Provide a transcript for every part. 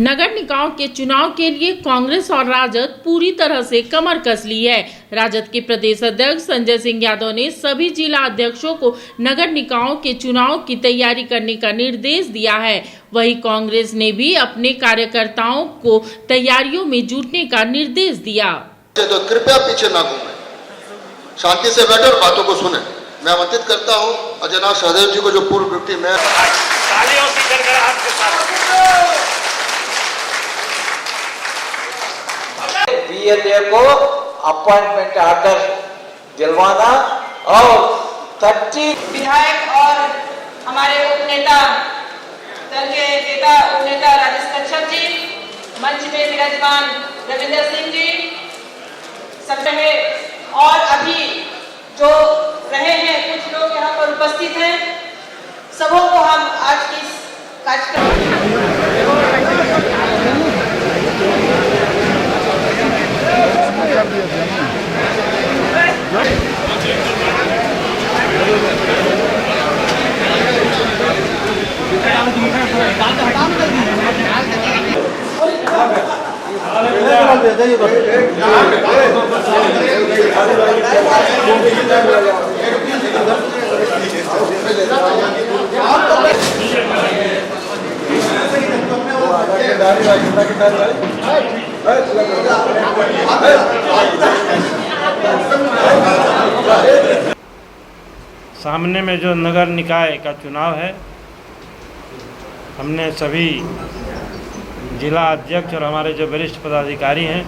नगर निकायों के चुनाव के लिए कांग्रेस और राजद पूरी तरह से कमर कस ली है। राजद के प्रदेश अध्यक्ष संजय सिंह यादव ने सभी जिला अध्यक्षों को नगर निकायों के चुनाव की तैयारी करने का निर्देश दिया है। वहीं कांग्रेस ने भी अपने कार्यकर्ताओं को तैयारियों में जुटने का निर्देश दिया। तो कृपया पीछे ना घूमें, शांति से बैठे और बातों को सुने। मैं आमंत्रित करता हूँ अजयनाथ सहदेव जी को, जो पूर्व डिप्टी मेयर। बीएलए को अपॉइंटमेंट ऑर्डर दिलवाना और 30 विधायक और हमारे उपनेता दल के नेता उपनेता राजेश कच्छप जी, मंच में विराजमान रविंदर सिंह जी सब रहे, और अभी जो रहे हैं कुछ लोग यहाँ पर उपस्थित हैं, सबों को हम आज की कार्यक्रम सामने में जो नगर निकाय का चुनाव है, हमने सभी जिला अध्यक्ष और हमारे जो वरिष्ठ पदाधिकारी हैं,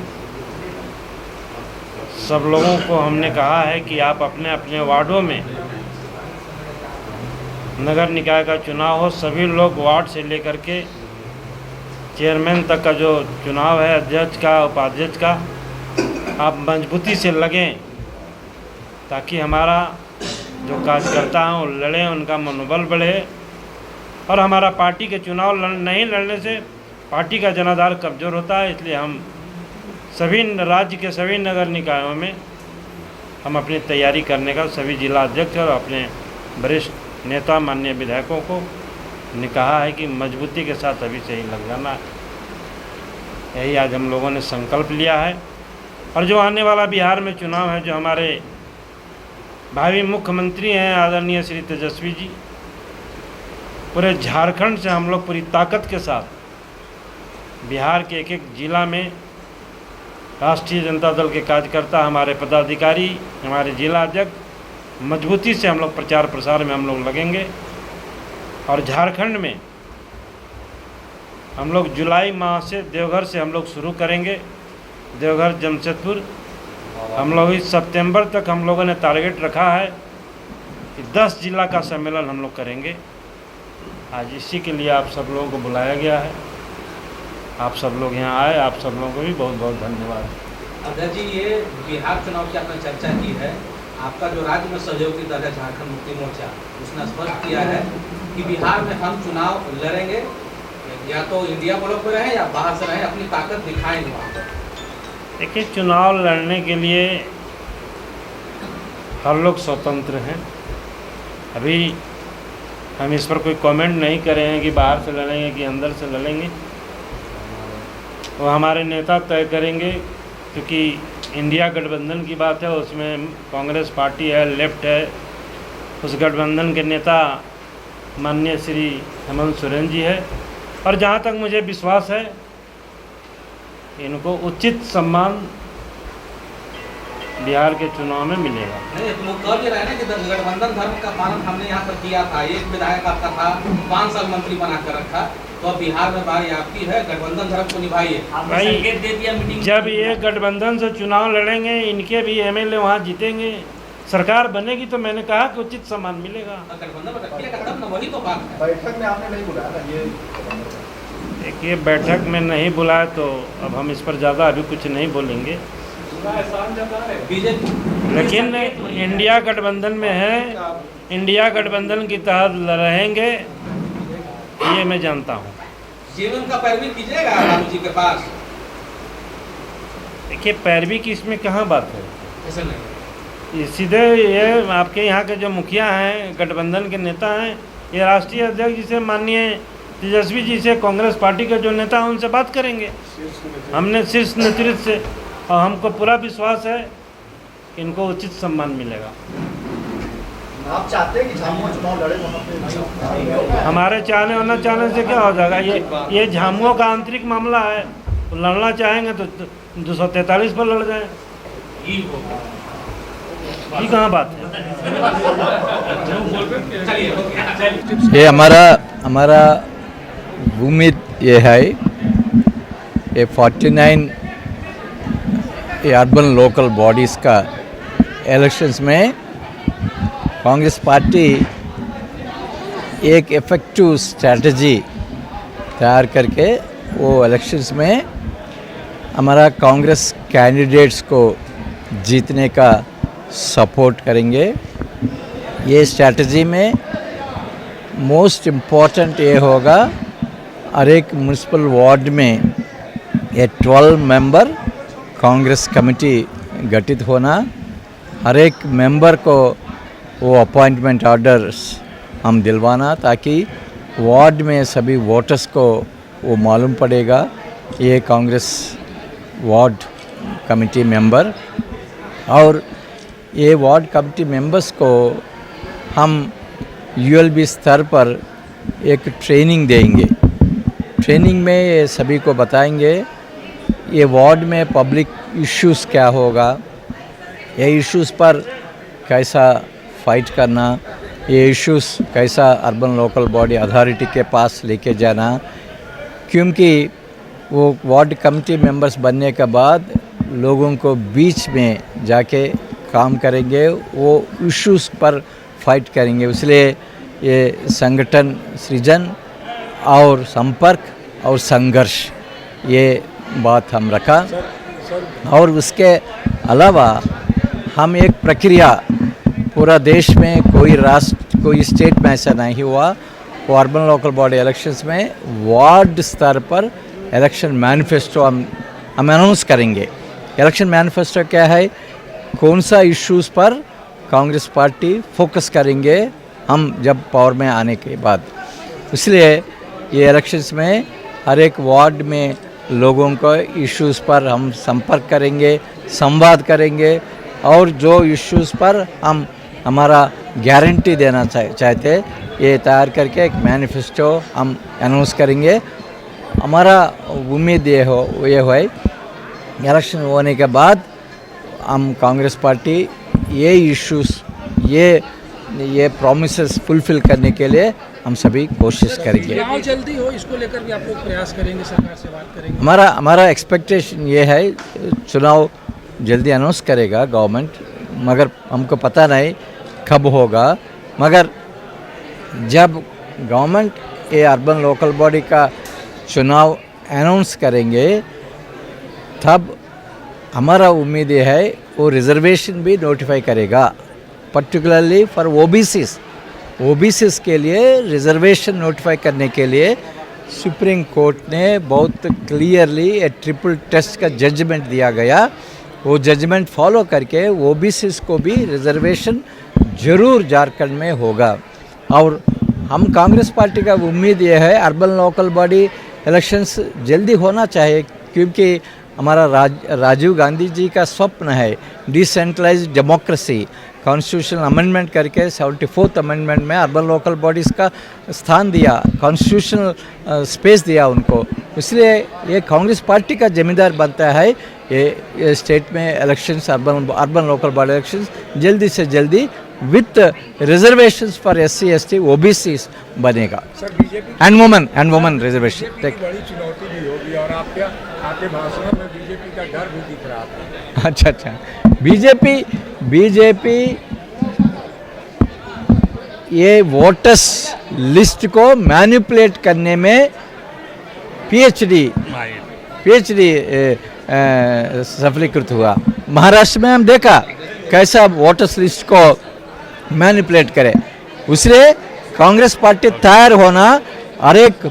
सब लोगों को हमने कहा है कि आप अपने अपने वार्डों में नगर निकाय का चुनाव हो, सभी लोग वार्ड से लेकर के चेयरमैन तक का जो चुनाव है, अध्यक्ष का, उपाध्यक्ष का, आप मजबूती से लगें ताकि हमारा जो कार्यकर्ता हैं वो लड़ें, उनका मनोबल बढ़े। और हमारा पार्टी के चुनाव नहीं लड़ने से पार्टी का जनाधार कमज़ोर होता है, इसलिए हम सभी राज्य के सभी नगर निकायों में हम अपनी तैयारी करने का सभी जिला अध्यक्ष और अपने वरिष्ठ नेता माननीय विधायकों को ने कहा है कि मजबूती के साथ अभी से ही लग जाना है। यही आज हम लोगों ने संकल्प लिया है। और जो आने वाला बिहार में चुनाव है, जो हमारे भावी मुख्यमंत्री हैं आदरणीय श्री तेजस्वी जी, पूरे झारखंड से हम लोग पूरी ताकत के साथ बिहार के एक एक जिला में राष्ट्रीय जनता दल के कार्यकर्ता, हमारे पदाधिकारी, हमारे जिला अध्यक्ष मजबूती से हम लोग प्रचार प्रसार में हम लोग लगेंगे। और झारखंड में हम लोग जुलाई माह से देवघर से हम लोग शुरू करेंगे, देवघर जमशेदपुर। हम लोग इस सितंबर तक हम लोगों ने टारगेट रखा है कि 10 जिला का सम्मेलन हम लोग करेंगे। आज इसी के लिए आप सब लोगों को बुलाया गया है, आप सब लोग यहाँ आए, आप सब लोगों को भी बहुत बहुत धन्यवाद। अध्यक्ष जी, ये बिहार चुनाव की आपने चर्चा की है, आपका जो राज्य में सहयोगी दल है झारखंड मुक्ति मोर्चा, उसने स्पष्ट किया है कि बिहार में हम चुनाव लड़ेंगे, या तो इंडिया ब्लॉक में रहें या बाहर से रहें, अपनी ताकत दिखाएंगे वहाँ पर। देखिए, चुनाव लड़ने के लिए हर लोग स्वतंत्र हैं। अभी हम इस पर कोई कमेंट नहीं करे हैं कि बाहर से लड़ेंगे कि अंदर से लड़ेंगे, वो हमारे नेता तय करेंगे। क्योंकि इंडिया गठबंधन की बात है, उसमें कांग्रेस पार्टी है, लेफ्ट है, उस गठबंधन के नेता माननीय श्री हेमंत सोरेन जी है। और जहाँ तक मुझे विश्वास है, इनको उचित सम्मान बिहार के चुनाव में मिलेगा। नहीं, तो कह भी रहे हैं कि गठबंधन धर्म का पालन हमने यहाँ पर किया था, एक विधायक आपका था, 5 साल मंत्री बना कर रखा, तो अब बिहार में बारी आपकी है, गठबंधन धर्म को निभाइए। भाई, जब ये गठबंधन से चुनाव लड़ेंगे, इनके भी एमएलए वहाँ जीतेंगे, सरकार बनेगी, तो मैंने कहा कि उचित सम्मान मिलेगा। गठबंधन में रखिएगा तब ना, वही तो बात है। बैठक में आपने नहीं बुलाया ना ये? देखिए, बैठक में नहीं बुलाया तो अब हम इस पर ज़्यादा अभी कुछ नहीं बोलेंगे, लेकिन इंडिया गठबंधन में है, इंडिया गठबंधन की तहत रहेंगे, ये मैं जानता हूँ। जीवन का पैरवी कीजिएगा राहुल जी के पास। देखिए, पैरवी की इसमें कहाँ बात है? ऐसे नहीं, सीधे ये आपके यहाँ के जो मुखिया हैं, गठबंधन के नेता हैं, ये राष्ट्रीय अध्यक्ष जिसे माननीय तेजस्वी जी से, कांग्रेस पार्टी के जो नेता हैं उनसे बात करेंगे। हमने शीर्ष नेतृत्व से, और हमको पूरा विश्वास है कि इनको उचित सम्मान मिलेगा। आप चाहते हैं कि झामुआ चुनाव लड़े वहाँ पे? हमारे चाहने और न चाहने से क्या हो जाएगा? ये झामुओं का आंतरिक मामला है। तो लड़ना चाहेंगे तो 243 पर लड़ जाएं। ये कहाँ बात है? ये हमारा उम्मीद ये है, ये 49 ये अर्बन लोकल बॉडीज़ का इलेक्शंस में कांग्रेस पार्टी एक इफेक्टिव स्ट्रैटेजी तैयार करके वो इलेक्शंस में हमारा कांग्रेस कैंडिडेट्स को जीतने का सपोर्ट करेंगे। ये स्ट्रैटेजी में मोस्ट इम्पॉर्टेंट ये होगा, हर एक म्यूनसिपल वार्ड में ये 12 मेंबर कांग्रेस कमेटी गठित होना, हर एक मेंबर को वो अपॉइंटमेंट ऑर्डर्स हम दिलवाना, ताकि वार्ड में सभी वोटर्स को वो मालूम पड़ेगा ये कांग्रेस वार्ड कमेटी मेंबर। और ये वार्ड कमेटी मेंबर्स को हम यूएलबी स्तर पर एक ट्रेनिंग देंगे। ट्रेनिंग में ये सभी को बताएंगे ये वार्ड में पब्लिक इश्यूज़ क्या होगा, ये इश्यूज़ पर कैसा फाइट करना, ये इश्यूज़ कैसा अर्बन लोकल बॉडी अथॉरिटी के पास लेके जाना, क्योंकि वो वार्ड कमेटी मेंबर्स बनने के बाद लोगों को बीच में जाके काम करेंगे, वो इश्यूज़ पर फाइट करेंगे। इसलिए ये संगठन सृजन और संपर्क और संघर्ष, ये बात हम रखा। और उसके अलावा हम एक प्रक्रिया, पूरा देश में कोई राष्ट्र कोई स्टेट में ऐसा नहीं हुआ, वो अर्बन लोकल बॉडी इलेक्शंस में वार्ड स्तर पर इलेक्शन मैनिफेस्टो हम अनाउंस करेंगे। इलेक्शन मैनिफेस्टो क्या है, कौन सा इश्यूज़ पर कांग्रेस पार्टी फोकस करेंगे हम जब पावर में आने के बाद। इसलिए ये इलेक्शंस में हर एक वार्ड में लोगों को इश्यूज़ पर हम संपर्क करेंगे, संवाद करेंगे, और जो इश्यूज़ पर हम हमारा गारंटी देना चाहते ये तैयार करके एक मैनिफेस्टो हम अनाउंस करेंगे। हमारा उम्मीद ये है इलेक्शन होने के बाद हम कांग्रेस पार्टी ये इश्यूज़ ये प्रॉमिसेस फुलफिल करने के लिए हम सभी कोशिश करेंगे। चुनाव जल्दी हो, इसको लेकर भी आप लोग प्रयास करेंगे, सरकार से बात करेंगे? हमारा एक्सपेक्टेशन ये है चुनाव जल्दी अनाउंस करेगा गवर्नमेंट, मगर हमको पता नहीं कब होगा। मगर जब गवर्नमेंट ये अर्बन लोकल बॉडी का चुनाव अनाउंस करेंगे तब हमारा उम्मीद ये है वो रिजर्वेशन भी नोटिफाई करेगा, पर्टिकुलरली फॉर ओबीसीज के लिए रिजर्वेशन नोटिफाई करने के लिए सुप्रीम कोर्ट ने बहुत क्लियरली एक ट्रिपल टेस्ट का जजमेंट दिया गया। वो जजमेंट फॉलो करके ओबीसीज को भी रिजर्वेशन जरूर झारखंड में होगा। और हम कांग्रेस पार्टी का उम्मीद ये है अर्बन लोकल बॉडी इलेक्शंस जल्दी होना चाहिए, क्योंकि हमारा राजीव गांधी जी का स्वप्न है डिसेंट्रलाइज्ड डेमोक्रेसी। कॉन्स्टिट्यूशनल अमेंडमेंट करके 74th अमेंडमेंट में अर्बन लोकल बॉडीज़ का स्थान दिया, कॉन्स्टिट्यूशनल स्पेस दिया उनको। इसलिए ये कांग्रेस पार्टी का जिम्मेदार बनता है ये स्टेट में elections, urban local body elections जल्दी से जल्दी with reservations for SC ST OBCs बनेगा। Sir BJP and women reservation की बड़ी चुनौती भी होगी, और आपके भाषणों में बीजेपी का डर भी दिख रहा था। अच्छा, बीजेपी ये वोटर्स लिस्ट को मैनिपुलेट करने में PhD सफलीकृत हुआ। महाराष्ट्र में हम देखा कैसा वोटर्स लिस्ट को मैनिपुलेट करे। इसलिए कांग्रेस पार्टी तैयार होना, हर एक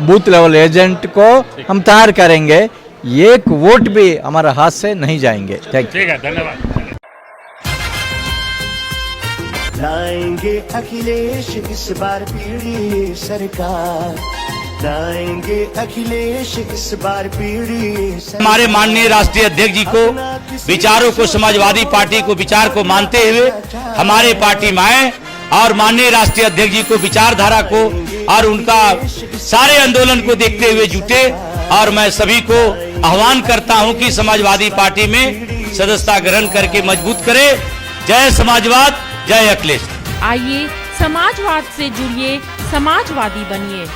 बूथ लेवल एजेंट को हम तैयार करेंगे, एक वोट भी हमारे हाथ से नहीं जाएंगे। ठीक है, धन्यवाद। लाएंगे अखिलेश इस बार पीढ़ी सरकार। जिताएंगे अखिलेश इस बार पीढ़ी। हमारे माननीय राष्ट्रीय अध्यक्ष जी को विचारों को, समाजवादी पार्टी को विचार को मानते हुए हमारे पार्टी में आए और माननीय राष्ट्रीय अध्यक्ष जी को विचारधारा को और उनका सारे आंदोलन को देखते हुए जुटे। और मैं सभी को आह्वान करता हूं कि समाजवादी पार्टी में सदस्यता ग्रहण करके मजबूत करे। जय समाजवाद, जय अखिलेश। आइए समाजवाद से जुड़िए, समाजवादी बनिए।